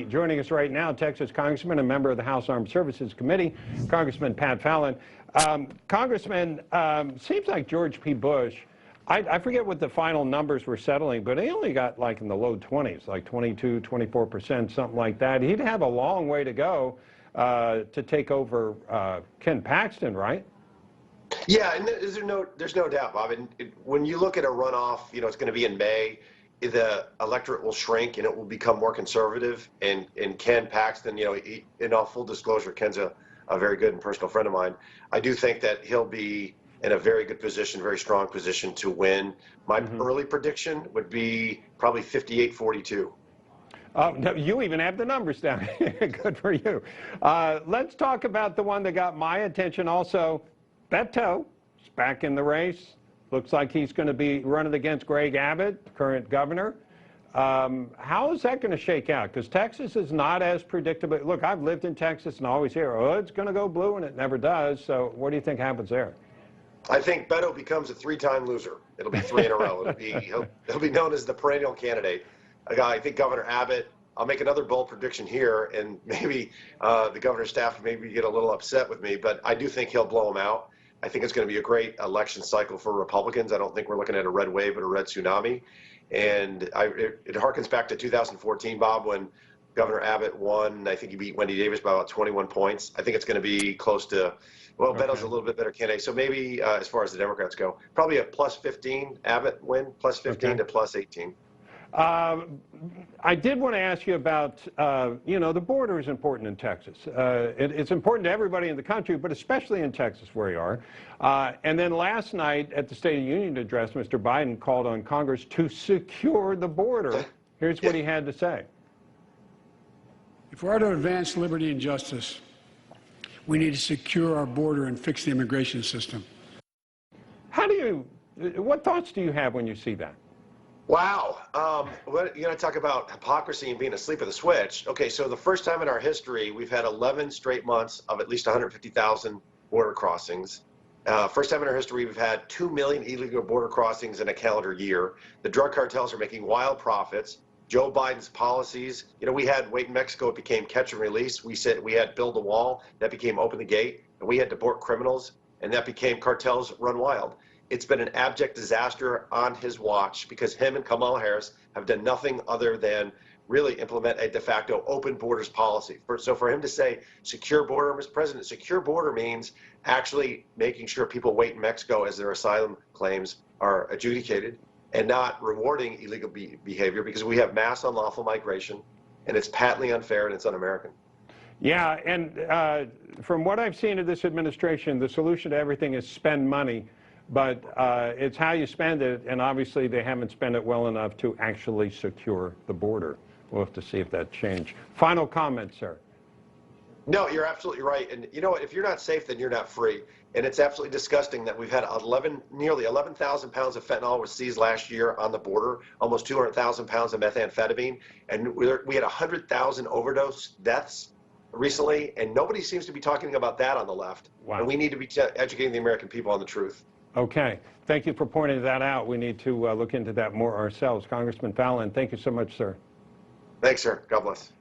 Joining us right now, Texas Congressman and member of the House Armed Services Committee, Congressman Pat Fallon. Congressman, seems like George P. Bush, I forget what the final numbers were settling, but he only got like in the low 20s, like 22, 24%, something like that. He'd have a long way to go to take over Ken Paxton, right? Yeah, and there's no doubt, Bob. And when you look at a runoff, it's going to be in May. The electorate will shrink and it will become more conservative. And Ken Paxton, in all full disclosure, Ken's a very good and personal friend of mine. I do think that he'll be in a very good position, very strong position to win. My early prediction would be probably 58-42. No, you even have the numbers down. Good for you. Let's talk about the one that got my attention also. Beto is back in the race. Looks like he's going to be running against Greg Abbott, current governor. How is that going to shake out? Because Texas is not as predictable. Look, I've lived in Texas and always hear, oh, it's going to go blue, and it never does. So what do you think happens there? I think Beto becomes a three-time loser. It'll be 3 in a row. He'll be known as the perennial candidate. I think Governor Abbott, I'll make another bold prediction here, and maybe the governor's staff maybe get a little upset with me, but I do think he'll blow him out. I think it's going to be a great election cycle for Republicans. I don't think we're looking at a red wave, but a red tsunami. And it harkens back to 2014, Bob, when Governor Abbott won. I think he beat Wendy Davis by about 21 points. I think it's going to be close to, well, okay. Beto's a little bit better candidate. So maybe as far as the Democrats go, probably a plus 15 Abbott win, plus 15 to plus 18. I did want to ask you about, the border is important in Texas. It's important to everybody in the country, but especially in Texas where you are. And then last night at the State of the Union address, Mr. Biden called on Congress to secure the border. Here's what he had to say. If we're to advance liberty and justice, we need to secure our border and fix the immigration system. What thoughts do you have when you see that? Wow. Talk about hypocrisy and being asleep at the switch. Okay, so the first time in our history, we've had 11 straight months of at least 150,000 border crossings. First time in our history, we've had 2 million illegal border crossings in a calendar year. The drug cartels are making wild profits. Joe Biden's policies, we had wait in Mexico, it became catch and release. We said we had build the wall, that became open the gate. And we had deport criminals, and that became cartels run wild. It's been an abject disaster on his watch because him and Kamala Harris have done nothing other than really implement a de facto open borders policy. So for him to say secure border, Mr. President, secure border means actually making sure people wait in Mexico as their asylum claims are adjudicated and not rewarding illegal behavior, because we have mass unlawful migration and it's patently unfair and it's un-American. Yeah, and from what I've seen of this administration, the solution to everything is spend money. But it's how you spend it, and obviously they haven't spent it well enough to actually secure the border. We'll have to see if that changed. Final comment, sir. No, you're absolutely right. And you know what? If you're not safe, then you're not free. And it's absolutely disgusting that we've had nearly 11,000 pounds of fentanyl was seized last year on the border, almost 200,000 pounds of methamphetamine, and we had 100,000 overdose deaths recently, and nobody seems to be talking about that on the left. Wow. And we need to be educating the American people on the truth. Okay. Thank you for pointing that out. We need to look into that more ourselves. Congressman Fallon, thank you so much, sir. Thanks, sir. God bless.